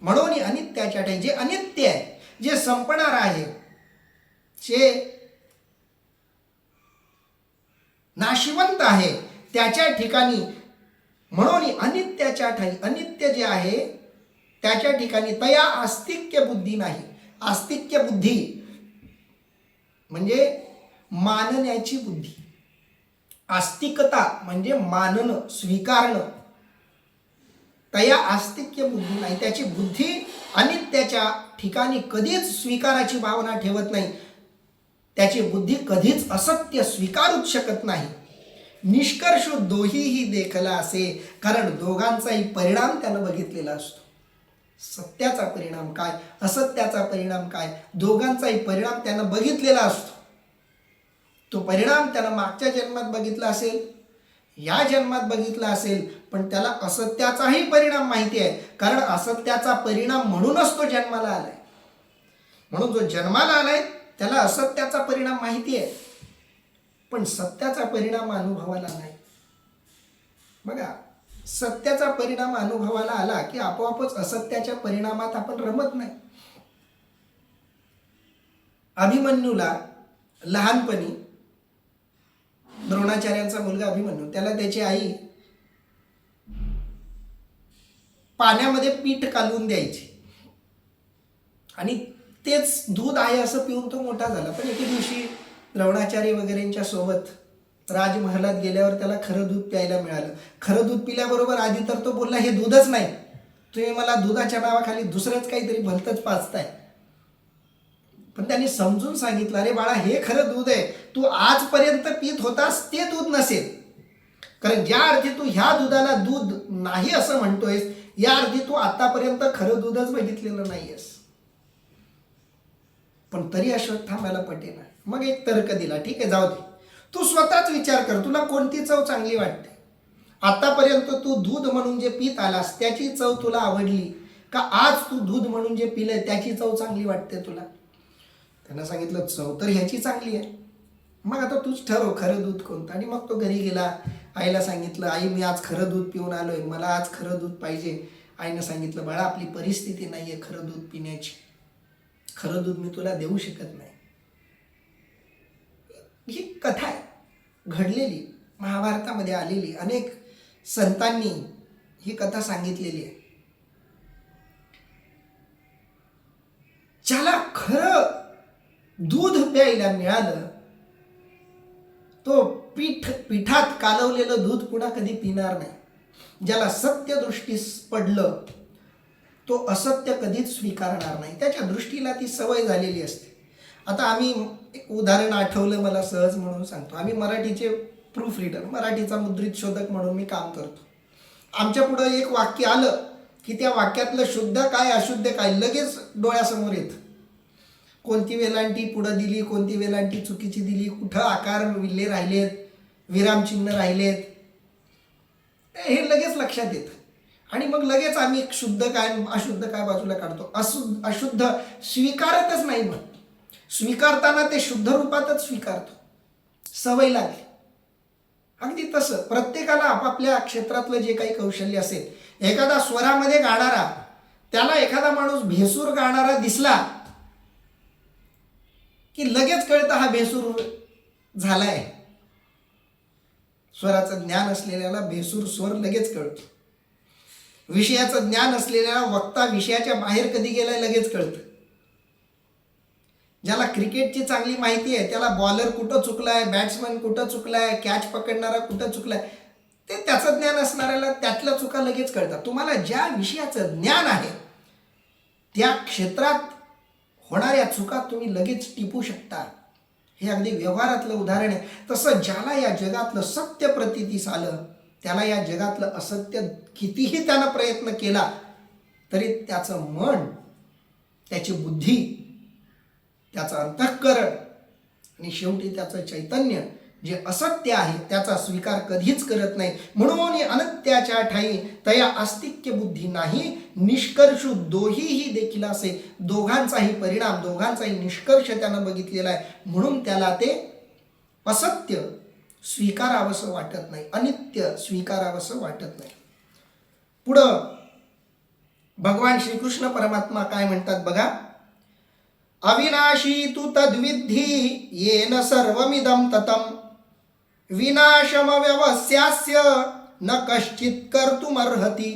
म्हणून अनित्याच्या ठाई, जे अनित्य आहे, जे संपणार आहे, जे नाशिवंत आहे, त्याच्या ठिकाणी म्हणून अनित्याच्या ठाई, अनित्य जे आहे त्याच्या ठिकाणी तया आस्तिक्य बुद्धी नाही. आस्तिक्य बुद्धी म्हणजे मानण्याची बुद्धी. आस्तिकता म्हणजे मानणं, स्वीकारणं. तया आस्तिक्य बुद्धी नाही, त्याची बुद्धी अनित्याच्या ठिकाणी कधीच स्वीकाराची भावना ठेवत नाही. त्याची बुद्धी कधीच असत्य स्वीकारूच शकत नाही. निष्कर्ष दोहीही देखला असे, कारण दोघांचाही परिणाम त्यानं बघितलेला असतो. सत्याचा परिणाम काय, असत्याचा परिणाम काय, दोघांचाही परिणाम त्यानं बघितलेला असतो. तो परिणाम त्यानं मागच्या जन्मात बघितला असेल, या जन्मात बघितला असेल, पण त्याला असत्याचाही परिणाम माहिती आहे, कारण असत्याचा परिणाम म्हणूनच तो जन्माला आलाय. म्हणून जो जन्माला आलाय त्याला असत्याचा परिणाम माहिती आहे, पण सत्याचा परिणाम अनुभवाला नाही. बघा, सत्याचा परिणाम अनुभवाला आला की आपोआपच असत्याच्या परिणामात आपण रमत नाही. अभिमन्यूला लहानपणी, द्रोणाचार्यांचा मुलगा अभिमन्यू, त्याला त्याची आई पाण्यामध्ये पीठ कालवून द्यायची आणि तेच दूध आहे असं पिऊन तो मोठा झाला. पण एके दिवशी द्रोणाचार्य वगैरेंच्या सोबत राजमहालात गेल्यावर त्याला खरं दूध प्यायला मिळालं. खरं दूध पिल्याबरोबर आधी तर तो बोलला, हे दूधच नाही, तुम्ही मला दुधाच्या नावाखाली दुसरंच काहीतरी भलतंच पाजताय. पण त्यांनी समजून सांगितलं, अरे बाळा, हे खरं दूध आहे, तू आजपर्यंत पित होतास ते दूध नसेल, कारण ज्या अर्थी तू ह्या दुधाला दूध नाही असं म्हणतोयस, या अर्थी तू आतापर्यंत खरं दूधच बघितलेलं नाहीयेस. पण तरी अश्वत्थाम्याला पटेना. मग एक तर्क दिला, ठीक आहे, जाऊ दे, तू स्वतःच विचार कर, तुला कोणती चव चांगली वाटते. आतापर्यंत तू दूध म्हणून जे पीत आलास त्याची चव तुला आवडली का आज तू दूध म्हणून जे पिलंय त्याची चव चांगली वाटते तुला? त्यांना सांगितलं चव तर ह्याची चांगली आहे, मग आता तूच ठरव खरं दूध कोणतं. आणि मग तो घरी गेला, आईला सांगितलं, आई मी आज खरं दूध पिऊन आलोय, मला आज खरं दूध पाहिजे. आईनं सांगितलं, बाळा आपली परिस्थिती नाहीये खरं दूध पिण्याची, खरं दूध मी तुला देऊ शकत नाही. ही कथा आहे घडलेली, महाभारतामध्ये आलेली, अनेक संतांनी ही कथा सांगितलेली आहे. ज्याला खरं दूध प्यायला मिळालं तो पिठात कालवलेलं दूध पुन्हा कधी पिणार नाही. ज्याला सत्य दृष्टीस पडलं तो असत्य कधीच स्वीकारणार नाही, त्याच्या दृष्टीला ती सवय झालेली असते. आता आम्ही एक उदाहरण आठवलं मला सहज म्हणून सांगतो. आम्ही मराठीचे प्रूफ रीडर, मराठीचा मुद्रित शोधक म्हणून मी काम करतो. आमच्या पुढं एक वाक्य आलं की त्या वाक्यातलं शुद्ध काय अशुद्ध काय लगेच डोळ्यासमोर येतं. कोणती वेलांटी पुढं दिली, कोणती वेलांटी चुकीची दिली, कुठं आकार विल्ले राहिलेत, विरामचिन्ह राहिलेत, हे लगेच लक्षात येतं. आणि मग लगेच आम्ही शुद्ध काय अशुद्ध काय बाजूला काढतो. अशुद्ध स्वीकारतच नाही, मग स्वीकारताना ते शुद्ध रूपातच स्वीकारतो, सवय लागली. अगदी तसं प्रत्येकाला आपापल्या क्षेत्रातलं जे काही कौशल्य असेल, एखादा स्वरामध्ये गाणारा, त्याला एखादा माणूस भेसूर गाणारा दिसला की लगेच कळतं हा भेसूर झालाय. स्वराचं ज्ञान असलेल्याला भेसूर स्वर लगेच कळतो. विषयाचं ज्ञान असलेल्याला वक्ता विषयाच्या बाहेर कधी गेलाय लगेच कळतं. ज्याला क्रिकेटची चांगली माहिती आहे त्याला बॉलर कुठं चुकलाय, बॅट्समन कुठं चुकलाय, कॅच पकडणारा कुठं चुकलाय, ते त्याचं ज्ञान असणाऱ्याला त्यातल्या चुका लगेच कळतात. तुम्हाला ज्या विषयाचं ज्ञान आहे त्या क्षेत्रात होणाऱ्या चुका तुम्ही लगेच टिपू शकता. हे अगदी व्यवहारातलं उदाहरण आहे. तसं ज्याला या जगातलं सत्य प्रतीतीस आलं त्याला या जगातलं असत्य कितीही त्यानं प्रयत्न केला तरी त्याचं मन, त्याची बुद्धी, त्याचं अंतःकरण आणि शेवटी त्याचं चैतन्य जे असत्य आहे त्याचा स्वीकार कधीच करत नाही. म्हणून अनत्याच्या ठाई तया आस्तिक्य बुद्धी नाही, निष्कर्षु दोहीही देखील असे. दोघांचाही परिणाम, दोघांचाही निष्कर्ष त्यानं बघितलेला आहे. म्हणून त्याला ते असत्य स्वीकारावंसं वाटत नाही, अनित्य स्वीकारावंसं वाटत नाही. पुढं भगवान श्रीकृष्ण परमात्मा काय म्हणतात बघा. अविनाशी तू तद्विद्धी येन सर्वमिदं ततं, विनाशमव्यवस्यास्य न कश्चित कर्तुमर्हति.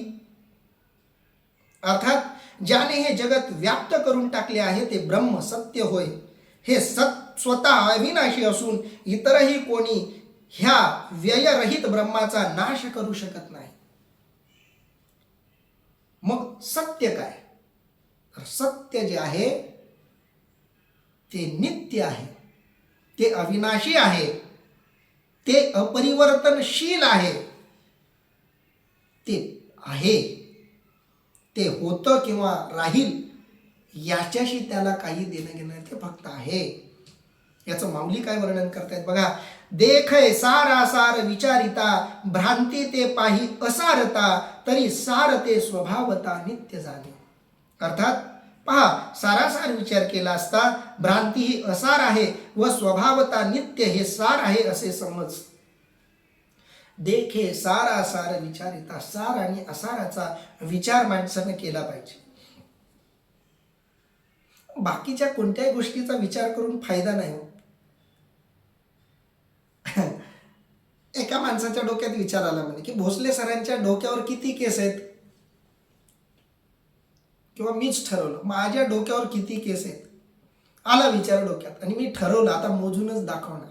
अर्थात ज्याने हे जगत व्याप्त करून टाकले आहे ते ब्रह्म सत्य होय. हे स्वतः अविनाशी असून इतरही कोणी ह्या व्ययरहित ब्रह्माचा नाश करू शकत नाही. मग सत्य काय? तर सत्य जे आहे ते नित्य आहे, ते अविनाशी आहे, ते अपरिवर्तनशील आहे, ते आहे, ते होतं किंवा राहील याच्याशी त्याला काही देणं घेणं, ते फक्त आहे. याचं माऊली काय वर्णन करतायत बघा. देखय सारासार विचारिता, भ्रांती ते पाही असारता, तरी सार ते स्वभावता नित्य जाणे. अर्थात पहा, सारासार विचार केला असता भ्रांती ही असार आहे व स्वभावता नित्य हे सार आहे असे समज. देखे सारासार विचारिता, सार आणि असाराचा विचार माणसाने केला पाहिजे. बाकीच्या कोणत्याही गोष्टीचा विचार करून फायदा नाही हो. एका माणसाच्या डोक्यात विचार आला म्हणे की भोसले सरांच्या डोक्यावर किती केस आहेत, किंवा मीच ठरवलं माझ्या डोक्यावर किती केस आहेत. आला विचार डोक्यात आणि मी ठरवलं आता मोजूनच दाखवणार.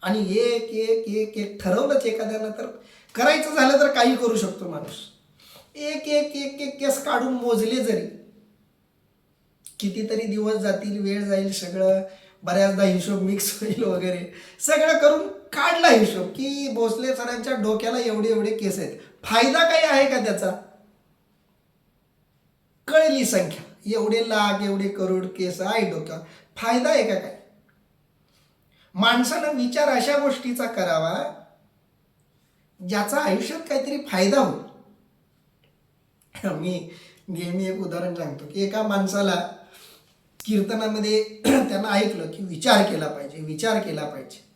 आणि एक एक एक एक ठरवलंच एखाद्यानं तर करायचं झालं तर काही करू शकतो माणूस. एक एक एक एक केस काढून मोजले जरी कितीतरी दिवस जातील, वेळ जाईल, सगळं बऱ्याचदा हिशोब मिक्स होईल वगैरे, सगळं करून काढला हिशोब की भोसले सरांच्या डोक्याला एवढे एवढे केस आहेत. फायदा काही आहे का त्याचा? कळली संख्या, एवढे लाख एवढे करोड केस आहे डोक्यावर, फायदा आहे का काय? माणसानं विचार अशा गोष्टीचा करावा ज्याचा आयुष्यात काहीतरी फायदा होईल. मी नेहमी एक उदाहरण सांगतो की एका माणसाला कीर्तनामध्ये त्यानं ऐकलं की विचार केला पाहिजे, विचार केला पाहिजे.